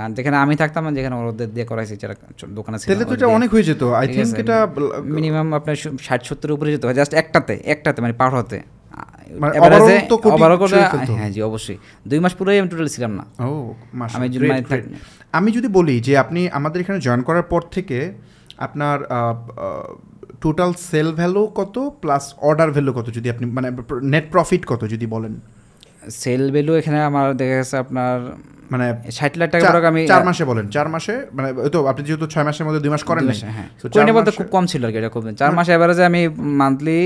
আর যেখানে আমি থাকতাম, যেখানে ওদের দিয়ে করাইছি যারা দোকানে ছিল, তাহলে তো এটা অনেক হয়ে যেত। আই থিংক এটা মিনিমাম আপনার 60-70 উপরে যেত জাস্ট একটাতে মানে পার হতে। হ্যাঁ জি, অবশ্যই 2 মাস পুরোই আমি টোটাল ছিলাম না। আমি যদি বলি যে আপনি আমাদের এখানে জয়েন করার পর থেকে আপনার টোটাল সেল ভ্যালু কত প্লাস অর্ডার ভ্যালু কত, যদি আপনি মানে নেট প্রফিট কত যদি বলেন। সেল ভ্যালু এখানে আমার দেখা গেছে আপনার মানে 60 লাখ টাকা আমি 4 মাসে বলেন, 4 মাসে মানে ওই তো আপনি যেহেতু 6 মাসের মধ্যে 2 মাস করেন না, তো 4 বলতে খুব কম ছিল আর কি, এটা খুব 4 মাসে এভারেজে আমি মান্থলি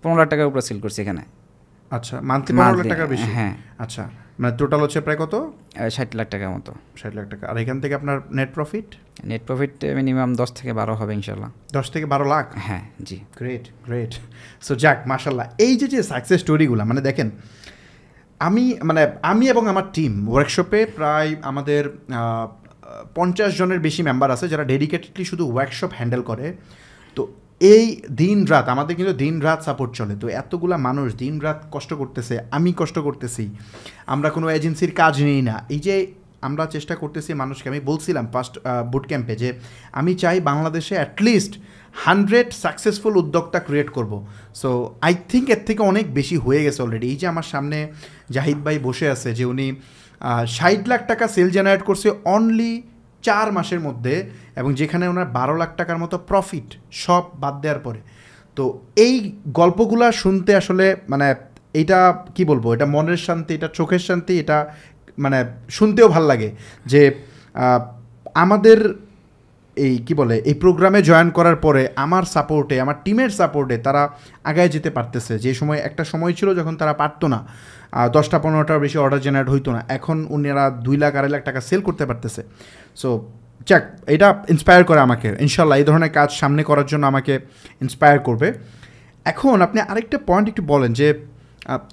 15 লাখ টাকার উপরে সেল করছি এখানে। আচ্ছা, মান্থলি 15 লাখ টাকার বেশি? হ্যাঁ। আচ্ছা, মানে টোটাল হচ্ছে প্রায় কত? 60 লাখ টাকার মতো। 60 লাখ টাকা। আর এখান থেকে আপনার নেট প্রফিট মিনিমাম 10 থেকে 12 হবে ইনশাআল্লাহ। 10 থেকে 12 লাখ? হ্যাঁ জি। গ্রেট। সো যাক, মাশাআল্লাহ, এই যে সাকসেস স্টোরিগুলো মানে দেখেন, আমি এবং আমার টিম ওয়ার্কশপে প্রায় আমাদের 50 জনের বেশি মেম্বার আছে যারা ডেডিকেটেডলি শুধু ওয়ার্কশপ হ্যান্ডেল করে। তো এই দিন রাত আমাদের কিন্তু দিন রাত সাপোর্ট চলে। তো এতগুলা মানুষ দিন রাত কষ্ট করতেছে, আমি কষ্ট করতেছি, আমরা কোনো এজেন্সির কাজ নেই না। এই যে আমরা চেষ্টা করতেছি মানুষকে, আমি বলছিলাম ফার্স্ট বুট ক্যাম্পে যে আমি চাই বাংলাদেশে অ্যাটলিস্ট 100 সাকসেসফুল উদ্যোক্তা ক্রিয়েট করব। সো আই থিঙ্ক এর থেকে অনেক বেশি হয়ে গেছে অলরেডি। এই যে আমার সামনে জাহিদ ভাই বসে আছে, যে উনি 60 লাখ টাকা সেল জেনারেট করছে অনলি 4 মাসের মধ্যে, এবং যেখানে ওনার 12 লাখ টাকার মতো প্রফিট সব বাদ দেওয়ার পরে। তো এই গল্পগুলা শুনতে আসলে মানে এইটা কি বলবো, এটা মনের শান্তি, এটা চোখের শান্তি, এটা মানে শুনতেও ভাল লাগে যে আমাদের এই কি বলে এই প্রোগ্রামে জয়েন করার পরে আমার সাপোর্টে, আমার টিমের সাপোর্টে তারা আগায় যেতে পারতেছে। যে সময় একটা সময় ছিল যখন তারা পারতো না, 10-15টার বেশি অর্ডার জেনারেট হইতো না, এখন উনারা 2 লাখ 2.5 লাখ টাকা সেল করতে পারতেছে। সো যাক, এটা ইন্সপায়ার করে আমাকে, ইনশাল্লাহ এই ধরনের কাজ সামনে করার জন্য আমাকে ইন্সপায়ার করবে। এখন আপনি আরেকটা পয়েন্ট একটু বলেন যে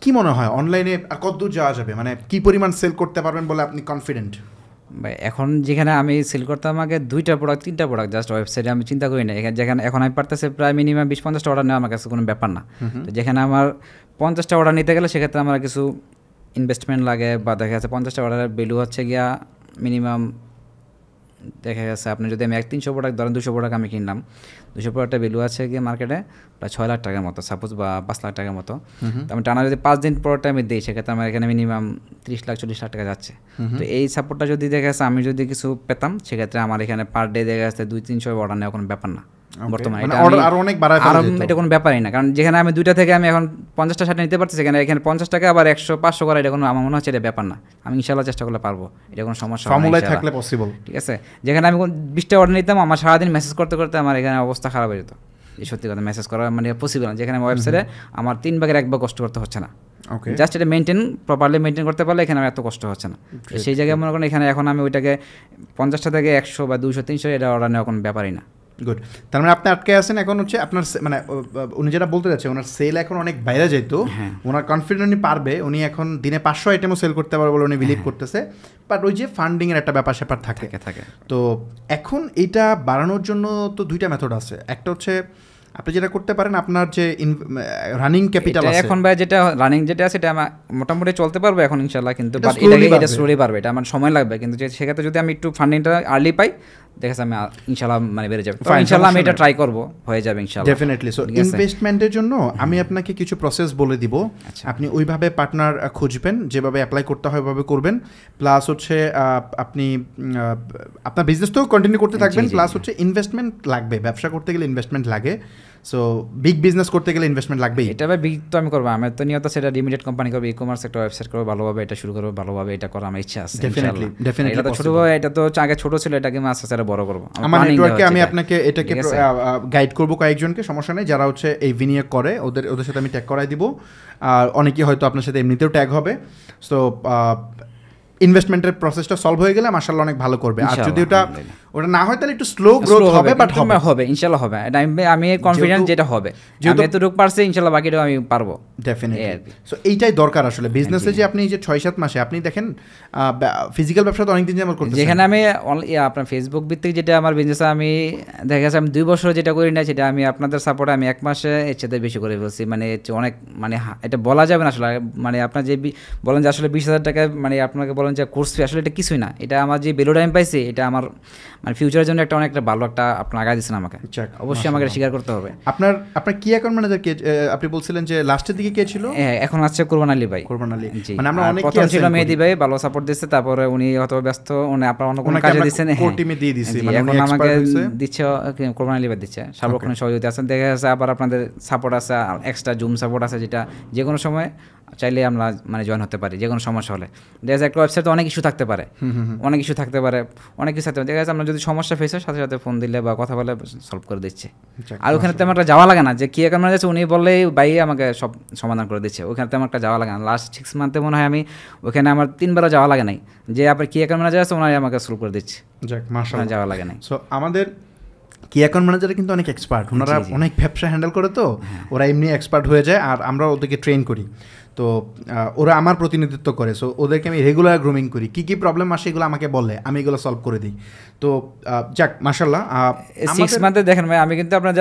কি মনে হয় অনলাইনে আর কতদূর যাওয়া যাবে, মানে কি পরিমাণ সেল করতে পারবেন বলে আপনি কনফিডেন্ট? ভাই এখন যেখানে আমি সেল করতাম আগে 2টা প্রোডাক্ট 3টা প্রোডাক্ট জাস্ট ওয়েবসাইটে, আমি চিন্তা করি না। যেখানে এখন আমি পারতেছি প্রায় মিনিমাম 20-50টা অর্ডার নেওয়া আমার কাছে কোনো ব্যাপার না। তো যেখানে আমার 50টা অর্ডার নিতে গেলে সেক্ষেত্রে আমার কিছু ইনভেস্টমেন্ট লাগে, বা দেখা যাচ্ছে 50টা অর্ডারের ভ্যালু হচ্ছে গিয়া মিনিমাম দেখা গেছে আপনি যদি আমি 300 প্রোডাক্ট ধরেন 200 প্রোডাক্ট আমি কিনলাম, 200 প্রোডাক্টের ভ্যালু আছে গিয়ে মার্কেটে প্রায় 6 লাখ টাকার মতো সাপোজ, বা 5 লাখ টাকার মতো। তো আমি টানা যদি 5 দিন প্রোডাক্ট আমি দিই, সেক্ষেত্রে আমার এখানে মিনিমাম 30 লাখ 40 লাখ টাকা যাচ্ছে। তো এই সাপোর্টটা যদি দেখা যাচ্ছে আমি যদি কিছু পেতাম, সেক্ষেত্রে আমার এখানে পার ডে দেখা যাচ্ছে 200-300 অর্ডার নেওয়া কোনো ব্যাপার না বর্তমানে। এটা কোনো ব্যাপারই না, কারণ যেখানে আমি 2টা থেকে আমি এখন 50টা শার্ট নিতে পারছি, সেখানে এখানে 50 টাকা আবার 100-500 করা, এটা কোনো আমার মনে হচ্ছে এটা ব্যাপার না। আমি ইনশাল্লাহ চেষ্টা করলে পারবো, এটা কোনো সমস্যা থাকলে পসিবল। ঠিক আছে, যেখানে আমি 20টা অর্ডার নিতাম, আমার সারাদিন মেসেজ করতে করতে আমার এখানে অবস্থা খারাপ হয়ে যেত। এই সত্যি কথা, মেসেজ করা মানে পসিবল না। যেখানে ওয়েবসাইটে আমার 3 ভাগের 1 ভাগ কষ্ট করতে হচ্ছে না, জাস্ট এটা প্রপারলি মেনটেন করতে পারলে এখানে আমার এত কষ্ট হচ্ছে না। সেই জায়গায় মনে করেন এখানে এখন আমি ওইটাকে 50টা থেকে 100 বা 200-300 এটা অর্ডার নেওয়া কোনো ব্যাপারই না। গুড। তার মানে আপনি আটকে আছেন এখন হচ্ছে আপনার মানে উনি যেটা বলতে যাচ্ছে, ওনার সেল এখন অনেক বাইরে যেত, ওনার কনফিডেন্ট উনি পারবে, উনি এখন দিনে 500 আইটেমও সেল করতে পারবে বলে উনি বিলিভ করতেছে, বাট ওই যে ফান্ডিংয়ের একটা ব্যাপার স্যাপার থাকে। তো এখন এইটা বাড়ানোর জন্য তো 2টা মেথড আছে। একটা হচ্ছে আপনি যেটা করতে পারেন, আপনার যে রানিং ক্যাপিটাল আছে এখন, ভাই যেটা রানিং যেটা আছে এটা আমার মোটামুটি চলতে পারবে এখন ইনশাআল্লাহ, কিন্তু এটা স্লোলি পারবে, এটা আমার সময় লাগবে। কিন্তু সেক্ষেত্রে যদি আমি একটু ফান্ডিংটা আর্লি পাই, দেখা যাচ্ছে আমি ইনশাআল্লাহ মানে বেড়ে যাবে। ইনশাআল্লাহ আমি এটা ট্রাই করব, হয়ে যাবে ইনশাআল্লাহ। ডেফিনেটলি। সো ইনভেস্টমেন্টের জন্য আমি আপনাকে কিছু প্রসেস বলে দিব, আপনি ওইভাবে পার্টনার খুঁজবেন, যেভাবে অ্যাপ্লাই করতে হয় ওইভাবে করবেন। প্লাস হচ্ছে আপনি আপনার বিজনেস তো কন্টিনিউ করতে থাকবেন, প্লাস হচ্ছে ইনভেস্টমেন্ট লাগবে, ব্যবসা করতে গেলে ইনভেস্টমেন্ট লাগে। সো বিগ বিজনেস করতে গেলে ইনভেস্টমেন্ট লাগবেই। এটা ভাই বিগ তো আমি করবো, আমি তো নিয়ত সেটা লিমিটেড কোম্পানি করবো, ই-কমার্স একটা ওয়েবসাইট করবো ভালোভাবে, এটা শুরু করবো ভালোভাবে, এটা করার আমার ইচ্ছা আছে। ডেফিনেটলি। এটা তো ছোট ভাবে, এটা তো আগে ছোট ছিল, এটাকে আমি আস্তে আস্তে বড় করবো। আমার নেটওয়ার্কে আমি আপনাকে এটাকে গাইড করবো কয়েকজনকে, সমস্যা নেই, যারা হচ্ছে এই বিনিয়োগ করে, ওদের সাথে আমি ট্যাগ করাই দিব। আর অনেকেই হয়তো আপনার সাথে এমনিতেও ট্যাগ হবে। সো ইনভেস্টমেন্টের প্রসেসটা সলভ হয়ে গেলে মাশাআল্লাহ অনেক ভালো করবে। আর যদি ওটা না হয় তাহলে একটু স্লো গ্রোথ হবে, বাট হবে ইনশাআল্লাহ হবে। এটা আমি কনফিডেন্ট যেটা হবে, আমি এতটুকু পারছি ইনশাআল্লাহ, বাকিটা আমি পারবো। ডেফিনেটলি। সো এইটাই দরকার আসলে বিজনেসে, যে আপনি যে 6-7 মাসে আপনি দেখেন ফিজিক্যাল ব্যবসা তো অনেকদিন যেমন করতেছেন, যেখানে আমি আপনার ফেসবুক ভিত্তিক যেটা আমার বিজনেসে আমি দেখা গেছে আমি 2 বছর যেটা করি না, সেটা আমি আপনাদের সাপোর্টে আমি 1 মাসে এর চেয়ে বেশি করে ফেলছি। মানে অনেক মানে এটা বলা যাবে না আসলে, মানে আপনার যে বলেন যে আসলে 20,000 টাকা মানে আপনাকে বলেন যে কোর্স ফি, আসলে এটা কিছুই না। এটা আমার যে ভ্যালুটা আমি পাইছি, এটা আমার মানে ফিউচারের জন্য একটা অনেকটা ভালো একটা আপনার আগায় দিচ্ছেন আমাকে, অবশ্যই আমাকে স্বীকার করতে হবে। আপনার কি অ্যাকাউন্ট ম্যানেজার কে আপনি বলছিলেন যে লাস্টের দিকে কে ছিল? এখন আছে কুরবান আলী ভাই। মানে আমরা অনেক প্রথম ছিল মেহেদি ভাই, ভালো সাপোর্ট দিচ্ছে, তারপরে উনি হয়তো ব্যস্ত, উনি আপনার অন্য কোনো কাজে দিচ্ছেন, টিমে দিয়ে দিছি, মানে এখন আমাকে দিচ্ছে কুরবান আলী ভাই দিচ্ছে, সার্বক্ষণিক সহযোগিতা আছেন। দেখা যাচ্ছে আবার আপনাদের সাপোর্ট আছে, এক্সট্রা জুম সাপোর্ট আছে, যেটা যে কোনো সময় চাইলে আমরা মানে জয়েন হতে পারি, যে কোনো সমস্যা হলে। দেখা যায় একটা ওয়েবসাইটে অনেক ইস্যু থাকতে পারে, অনেক কিছু থাকতে পারে। দেখা যাচ্ছে আমরা যদি সমস্যা ফেস হয়, সাথে সাথে ফোন দিলে বা কথা বলে সলভ করে দিচ্ছে। আর ওখানে তেমন একটা যাওয়া লাগে না, যে কি এখন যাচ্ছে উনি বললেই ভাই আমাকে সব সমাধান করে দিচ্ছে, ওখানে তেমন একটা যাওয়া লাগে না। লাস্ট 6 মান্থে মনে হয় আমি ওখানে আমার 3বারও যাওয়া লাগে নাই, যে আপনার কি অ্যাকাউন্ট ম্যানেজার আছে ওনারাই আমাকে সলভ করে দিচ্ছে, মাশাআল্লাহ যাওয়া লাগে নাই। সো আমাদের কি অ্যাকাউন্ট ম্যানেজার কিন্তু অনেক এক্সপার্ট, ওনারা অনেক ব্যবসা হ্যান্ডেল করে, তো ওরা এমনি এক্সপার্ট হয়ে যায়, আর আমরা ওদেরকে ট্রেন করি। তো ওরা আমার প্রতিনিধিত্ব করে, সো ওদেরকে আমি রেগুলার গ্রুমিং করি, কী কী প্রবলেম আসে এগুলো আমাকে বলে, আমি এগুলো সলভ করে দিই। তো যাক মাশাআল্লাহ 6 মান্থে দেখেন ভাই, আমি কিন্তু আপনার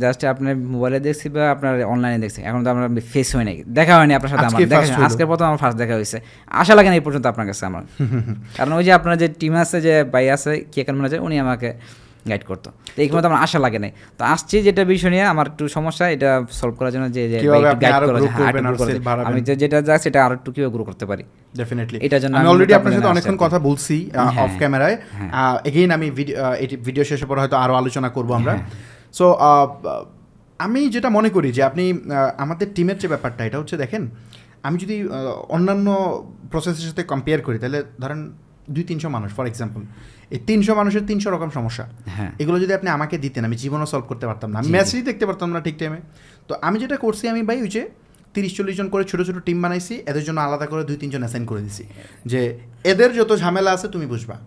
জাস্ট আপনার মোবাইলে দেখছি বা আপনার অনলাইনে দেখছি, এখন তো আমরা ফেস হয় নাই, দেখা হয়নি আপনার সাথে, আমার আজকের প্রথম আমার ফার্স্ট দেখা হয়েছে। আশা লাগে না এই পর্যন্ত আপনার কাছে আমার, কারণ ওই যে আপনার যে টিম আছে, যে ভাই আছে কি অ্যাকাউন্ট ম্যানেজার, উনি আমাকে গাইড করতো, তো এই মতো আমার আশা লাগে নাই। তো আসছি যেটা বিষয় নিয়ে আমার একটু সমস্যা, এটা সলভ করার জন্য যে গাইড করা, আমি যেটা যাচ্ছি সেটা আরো একটু কিভাবে গ্রো করতে পারি। ডেফিনেটলি। এটার জন্য আমি অলরেডি আপনার সাথে অনেকক্ষণ কথা বলছি অফ ক্যামেরায়, এগেইন আমি ভিডিও শেষে পরে হয়তো আরো আলোচনা করব আমরা। সো আমি যেটা মনে করি যে আপনি আমাদের টিমের যে ব্যাপারটা, এটা হচ্ছে দেখেন, আমি যদি অন্যান্য প্রসেসের সাথে কম্পেয়ার করি, তাহলে ধরেন 200-300 মানুষ ফর এক্সাম্পল, এই 300 মানুষের 300 রকম সমস্যা, এগুলো যদি আপনি আমাকে দিতেন আমি জীবনও সলভ করতে পারতাম না, আমি ম্যাচই দেখতে পারতাম না ঠিক টাইমে। তো আমি যেটা করছি, আমি ভাই ওই যে 30-40 জন করে ছোটো ছোটো টিম বানাইছি, এদের জন্য আলাদা করে 2-3 জন অ্যাসাইন করে দিছি, যে এদের যত ঝামেলা আছে তুমি বুঝবা,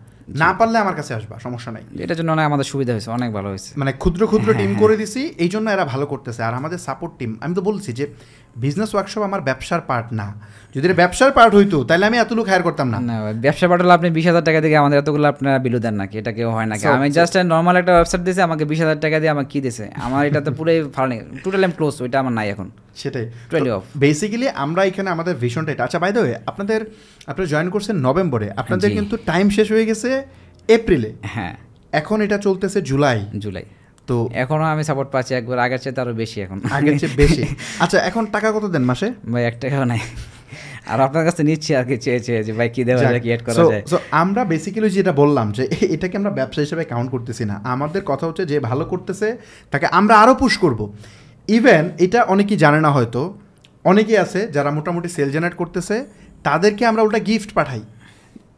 না পারলে আমার কাছে আসবা, সমস্যা নাই। এটার জন্য অনেক আমাদের সুবিধা হয়েছে, অনেক ভালো হয়েছে, মানে ক্ষুদ্র ক্ষুদ্র টিম করে দিছি, এই জন্য এরা ভালো করতেছে। আর আমাদের সাপোর্ট টিম, আমি তো বলছি যে বিজনেস ওয়ার্কশপ আমার ব্যবসার পার্ট না, যদি ব্যবসার পার্ট হইতো তাহলে আমি এত লোক হায়ার করতাম না। ব্যবসার পার্ট হলে আপনি 20,000 টাকা দিয়ে আমাদের এতগুলো আপনারা বিলু দেন নাকি? এটা কেউ হয় নাকি? আমি জাস্ট নর্মাল একটা ওয়েবসাইট দিয়েছি, আমাকে 20,000 টাকা দিয়ে আমাকে কি দিয়েছে, আমার এটা তো পুরোই ভালো নেই, টোটাল এম ক্লোজ, ওইটা আমার নাই এখন। সেটাই বেসিক্যালি আমরা এখানে আমাদের ভিশনটা এটা। আচ্ছা বাই দ্য ওয়ে, আপনারা জয়েন করছেন নভেম্বরে, আপনাদের কিন্তু টাইম শেষ হয়ে গেছে এপ্রিলে? হ্যাঁ। এখন এটা চলতেছে জুলাই। তো এখনো আমি সাপোর্ট পাচ্ছি একবার, আগের চেয়ে আরো বেশি, এখন আগের চেয়ে বেশি। আচ্ছা, এখন টাকা কত দেন মাসে? ভাই 1 টাকাও নাই, আর আপনার কাছে নিচ্ছি আর কি, চেয়ে যে ভাই কি দেওয়া যায়, কি এড করা যায়। সো আমরা বেসিক্যালি যেটা বললাম যে এটাকে আমরা ব্যবসা হিসেবে কাউন্ট করতেছি না। আমাদের কথা হচ্ছে যে ভালো করতেছে তাকে আমরা আরও পুশ করব। ইভেন এটা অনেকেই জানে না হয়তো, অনেকেই আছে যারা মোটামুটি সেল জেনারেট করতেছে, তাদেরকে আমরা ওটা গিফট পাঠাই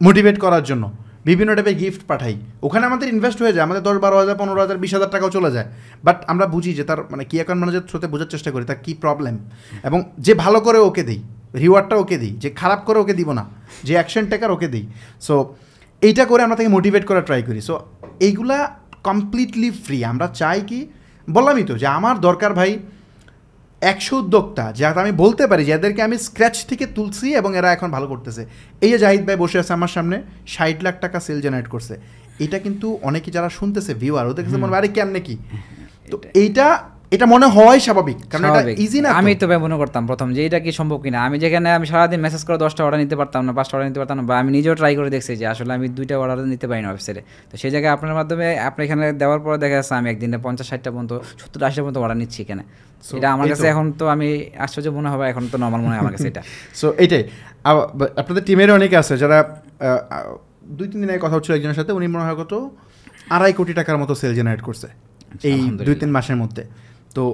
মোটিভেট করার জন্য, বিভিন্ন টাইপের গিফট পাঠাই। ওখানে আমাদের ইনভেস্ট হয়ে যায়, আমাদের 10-12,000 15,000 20,000 টাকাও চলে যায়। বাট আমরা বুঝি যে তার মানে কি অ্যাকাউন্ট ম্যানেজার থ্রুতে বোঝার চেষ্টা করি তার কী প্রবলেম, এবং যে ভালো করে ওকে দিই, রিওয়ার্ডটা ওকে দিই, যে খারাপ করে ওকে দিব না, যে অ্যাকশন টেকার ওকে দিই। সো এইটা করে আমরা তাকে মোটিভেট করা ট্রাই করি। সো এইগুলা কমপ্লিটলি ফ্রি। আমরা চাই কি, বললামই তো যে আমার দরকার ভাই 100 উদ্যোক্তা, যাতে আমি বলতে পারি যে এদেরকে আমি স্ক্র্যাচ থেকে তুলছি এবং এরা এখন ভালো করতেছে। এই যে জাহিদ ভাই বসে আছে আমার সামনে, 60 লাখ টাকা সেল জেনারেট করছে। এটা কিন্তু অনেকে যারা শুনতেছে ভিউয়ার, ওদের কাছে মনে হয় আরে কেমনে কি, তো এটা মনে হয় স্বাভাবিক, কারণ এটা ইজি না। আমি তো মনে করতাম প্রথম যে এটা কি সম্ভব কিনা। আমি যেখানে আমি সারাদিন মেসেজ করে 10টা অর্ডার নিতে পারতাম না, 5টা অর্ডার নিতে পারতাম না, বা আমি নিজেও ট্রাই করে দেখছি যে আসলে আমি 2টা অর্ডার নিতে পারি না ওয়েবসাইটে। তো সেই জায়গায় আপনার মাধ্যমে আপনি এখানে দেওয়ার পরে দেখা যাচ্ছে আমি একদিনে 50-60টা পর্যন্ত 70-80টা পর্যন্ত অর্ডার নিচ্ছি এখানে। এটা আমার কাছে এখন তো আমি আশ্চর্য মনে হবে, এখন তো নর্মাল মনে হয় আমার কাছে এটা। সো এইটাই আপনাদের টিমের অনেকে আছে যারা 2-3 দিন আগে কথা হচ্ছিল একজনের সাথে, উনি মনে হয় কত 2.5 কোটি টাকার মতো সেল জেনারেট করছে এই 2-3 মাসের মধ্যে। তো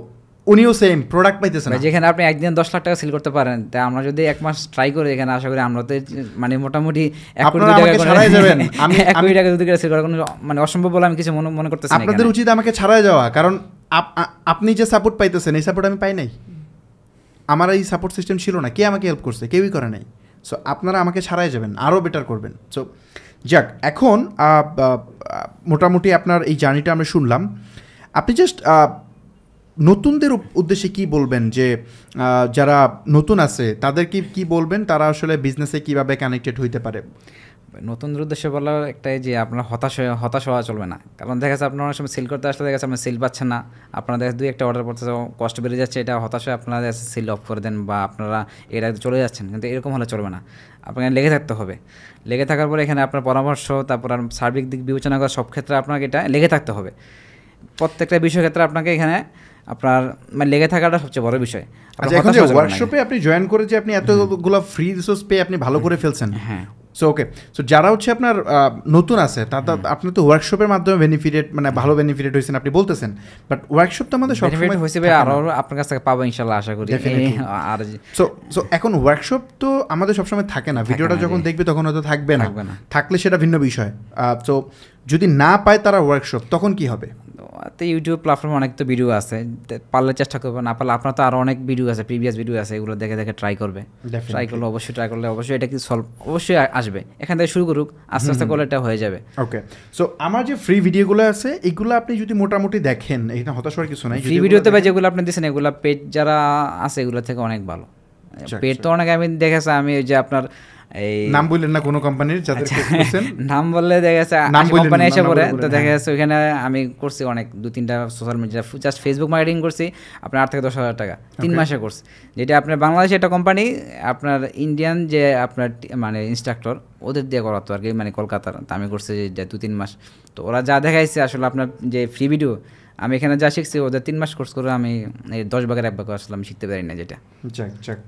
উনিও সেম প্রোডাক্ট পাইতেছে না। যেখানে আপনি একদিন 10 লাখ টাকা সেল করতে পারেন, তাই আমরা যদি 1 মাস ট্রাই করি এখানে, আশা করি আমরা তো মানে মোটামুটি 1 কোটি টাকা ছাড়াই যাবেন। আমি 1 কোটি টাকা যদি সেল করা কোনো মানে অসম্ভব বলে আমি কিছু মনে করতেছি না। আপনাদের উচিত আমাকে ছাড়াই যাওয়া, কারণ আপনি যে সাপোর্ট পাইতেছেন এই সাপোর্ট আমি পাই নাই। আমার এই সাপোর্ট সিস্টেম ছিল না, কে আমাকে হেল্প করছে? কেউই করে নাই। সো আপনারা আমাকে ছাড়াই যাবেন, আরও বেটার করবেন। সো যাক, এখন মোটামুটি আপনার এই জার্নিটা আমরা শুনলাম। আপনি জাস্ট নতুনদের উদ্দেশ্যে কি বলবেন, যে যারা নতুন আছে তাদেরকে কি বলবেন, তারা আসলে বিজনেসে কিভাবে কানেক্টেড হইতে পারে? নতুনদের উদ্দেশ্যে বলা একটাই যে আপনার হতাশ হওয়া চলবে না। কারণ দেখা যাচ্ছে আপনার অনেক সময় সেল করতে আসলে দেখা যাচ্ছে আপনার সেল পাচ্ছেন না, আপনারা দেখা 2-1টা অর্ডার করতে কষ্ট বেড়ে যাচ্ছে, এটা হতাশ হয়ে আপনারা সেল অফ করে দেন বা আপনারা এর আগে চলে যাচ্ছেন। কিন্তু এরকম হলে চলবে না, আপনাকে লেগে থাকতে হবে। লেগে থাকার পরে এখানে আপনার পরামর্শ, তারপর সার্বিক দিক বিবেচনা করা, সব ক্ষেত্রে আপনাকে এটা লেগে থাকতে হবে। প্রত্যেকটা বিষয় ক্ষেত্রে আপনাকে এখানে আপনার মানে লেগে থাকাটা সবচেয়ে বড় বিষয়। আচ্ছা, এখন যে ওয়ার্কশপে আপনি জয়েন করে যে আপনি এতগুলো ফ্রি রিসোর্স পেয়ে আপনি ভালো করে ফেলছেন, হ্যাঁ। সো ওকে, সো যারা হচ্ছে আপনার নতুন আছে তারা আপনি তো ওয়ার্কশপের মাধ্যমে বেনিফিটেড, মানে ভালো বেনিফিটেড হয়েছেন আপনি বলতেছেন, বাট ওয়ার্কশপ তো আমাদের সবসময় হয়েছে, আরও আপনার কাছ থেকে পাবো ইনশাল্লাহ, আশা করি। আর সো এখন ওয়ার্কশপ তো আমাদের সবসময় থাকে না, ভিডিওটা যখন দেখবে তখন হয়তো থাকবে না, থাকলে সেটা ভিন্ন বিষয়। সো যদি না পায় তারা ওয়ার্কশপ, তখন কি হবে? তো ইউটিউব প্ল্যাটফর্মে অনেক তো ভিডিও আছে, পারলে চেষ্টা করবে, না পারলে আপনার তো আরও অনেক ভিডিও আছে, প্রিভিয়াস ভিডিও আছে, এগুলো দেখে দেখে ট্রাই করবে। ট্রাই করলে অবশ্যই এটা কি সলভ অবশ্যই আসবে। এখান থেকে শুরু করুক, আস্তে আস্তে করলে এটা হয়ে যাবে। ওকে, সো আমার যে ফ্রি ভিডিওগুলো আছে এগুলো আপনি যদি মোটামুটি দেখেন, এখানে হতাশ হওয়ার কিছু নাই। ফ্রি ভিডিওতে বা যেগুলো আপনি দিচ্ছেন এগুলো পেড যারা আছে এগুলো থেকে অনেক ভালো। পেড তো অনেক আমি দেখেছি, আমি ওই যে আপনার এই নাম বললেন না কোনো কোম্পানির, যাদের নাম বললে দেখা যাচ্ছে কোম্পানি এসে পড়ে, তো দেখা যাচ্ছে ওইখানে আমি করছি অনেক 2-3টা social media, just Facebook marketing করছি আপনার 8 থেকে 10,000 টাকা 3 মাসে করছি। যেটা আপনার বাংলাদেশে একটা কোম্পানি, আপনার ইন্ডিয়ান যে আপনার মানে ইনস্ট্রাক্টর ওদের দিয়ে করাতো আর কি, মানে কলকাতার। তো আমি করছি যে 2-3 মাস। তো ওরা যা দেখাইছে আসলে আপনার যে ফ্রি ভিডিও, আমি এখানে যা শিখছি ওদের 3 মাস কোর্স করে আমি এই 10 ভাগের 1 ভাগ আসলে আমি শিখতে পারি না, যেটা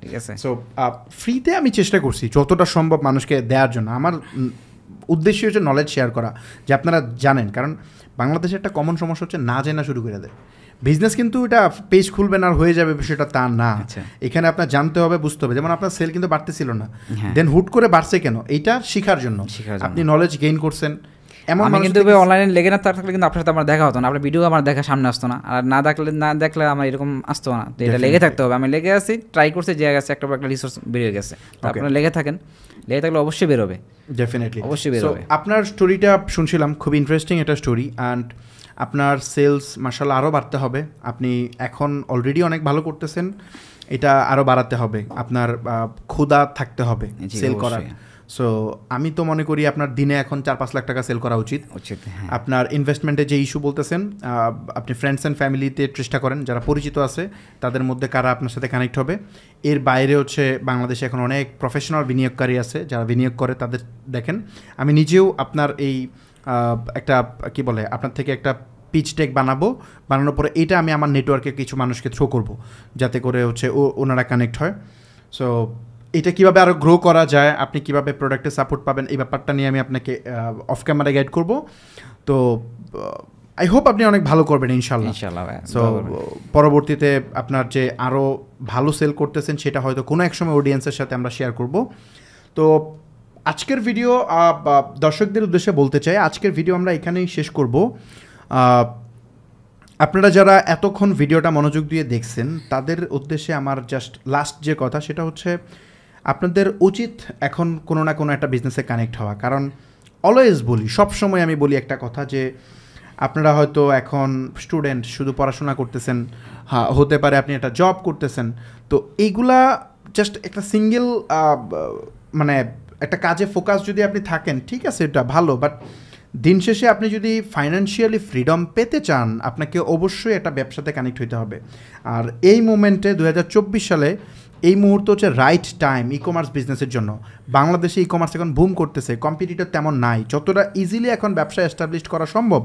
ঠিক আছে। সো ফ্রিতে আমি চেষ্টা করছি যতটা সম্ভব মানুষকে দেওয়ার জন্য। আমার উদ্দেশ্য হচ্ছে নলেজ শেয়ার করা, যে আপনারা জানেন, কারণ বাংলাদেশের একটা কমন সমস্যা হচ্ছে না জানা শুরু করে দেয় বিজনেস, কিন্তু এটা পেজ খুলবেন আর হয়ে যাবে বিষয়টা তা না। এখানে আপনার জানতে হবে, বুঝতে হবে। যেমন আপনার সেল কিন্তু বাড়তেছিল না, দেন হুট করে বাড়ছে কেন, এইটা শেখার জন্য আপনি নলেজ গেইন করছেন। আমি কিন্তু অনলাইনে লেগে না থাকলে কিন্তু আপনার সাথে আমার দেখা হতো না, আপনার ভিডিও আমার দেখা সামনে আসতো না, আর না দেখলে আমার এরকম আসতো না। তো এটা লেগে থাকতে হবে। আমি লেগে আছি, ট্রাই করছি, যে গেছে একটা রিসোর্স বেরিয়ে গেছে। আপনারা লেগে থাকেন, লেগে থাকলে অবশ্যই বেরোবে, ডেফিনেটলি অবশ্যই বেরোবে। আপনার স্টোরিটা শুনছিলাম, খুব ইন্টারেস্টিং একটা স্টোরি, অ্যান্ড আপনার সেলস মাশাআল্লাহ আরও বাড়তে হবে। আপনি এখন অলরেডি অনেক ভালো করতেছেন, এটা আরও বাড়াতে হবে। আপনার ক্ষুধা থাকতে হবে সেল করার। সো আমি তো মনে করি আপনার দিনে এখন 4-5 লাখ টাকা সেল করা উচিত। আপনার ইনভেস্টমেন্টে যে ইস্যু বলতেছেন, আপনি ফ্রেন্ডস অ্যান্ড ফ্যামিলিতে চেষ্টা করেন, যারা পরিচিত আছে তাদের মধ্যে কারা আপনার সাথে কানেক্ট হবে। এর বাইরে হচ্ছে বাংলাদেশে এখন অনেক প্রফেশনাল বিনিয়োগকারী আছে, যারা বিনিয়োগ করে তাদের দেখেন। আমি নিজেও আপনার এই একটা কি বলে আপনার থেকে একটা পিচ টেক বানানোর পরে এটা আমি আমার নেটওয়ার্কে কিছু মানুষকে থ্রো করব, যাতে করে হচ্ছে ওনারা কানেক্ট হয়। সো এটা কীভাবে আরও গ্রো করা যায়, আপনি কীভাবে প্রোডাক্টের সাপোর্ট পাবেন, এই ব্যাপারটা নিয়ে আমি আপনাকে অফ ক্যামেরায় গাইড করব। তো আই হোপ আপনি অনেক ভালো করবেন ইনশাল্লাহ। সো পরবর্তীতে আপনার যে আরও ভালো সেল করতেছেন সেটা হয়তো কোনো এক সময় অডিয়েন্সের সাথে আমরা শেয়ার করব। তো আজকের ভিডিও দর্শকদের উদ্দেশ্যে বলতে চাই, আজকের ভিডিও আমরা এখানেই শেষ করব। আপনারা যারা এতক্ষণ ভিডিওটা মনোযোগ দিয়ে দেখছেন তাদের উদ্দেশ্যে আমার জাস্ট লাস্ট যে কথা সেটা হচ্ছে আপনাদের উচিত এখন কোনো না কোনো একটা বিজনেসে কানেক্ট হওয়া। কারণ অলওয়েজ বলি, সবসময় আমি বলি একটা কথা যে আপনারা হয়তো এখন স্টুডেন্ট, শুধু পড়াশোনা করতেছেন, হতে পারে আপনি একটা জব করতেছেন। তো এইগুলা জাস্ট একটা সিঙ্গেল মানে একটা কাজে ফোকাস যদি আপনি থাকেন, ঠিক আছে, এটা ভালো, বাট দিন শেষে আপনি যদি ফাইন্যান্সিয়ালি ফ্রিডম পেতে চান আপনাকে অবশ্যই একটা ব্যবসাতে কানেক্ট হতে হবে। আর এই মোমেন্টে 2024 সালে এই মুহূর্তে হচ্ছে রাইট টাইম ই কমার্স বিজনেসের জন্য। বাংলাদেশে ই কমার্স এখন বুম করতেছে, কম্পিটিটর তেমন নাই, যতটা ইজিলি এখন ব্যবসা এস্টাবলিশ করা সম্ভব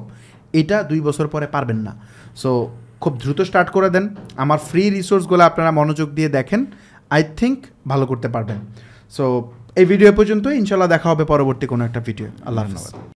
এটা 2 বছর পরে পারবেন না। সো খুব দ্রুত স্টার্ট করে দেন, আমার ফ্রি রিসোর্সগুলো আপনারা মনোযোগ দিয়ে দেখেন, আই থিঙ্ক ভালো করতে পারবেন। সো এই ভিডিও পর্যন্ত, ইনশাল্লাহ দেখা হবে পরবর্তী কোনো একটা ভিডিও। আল্লাহ হাফেজ।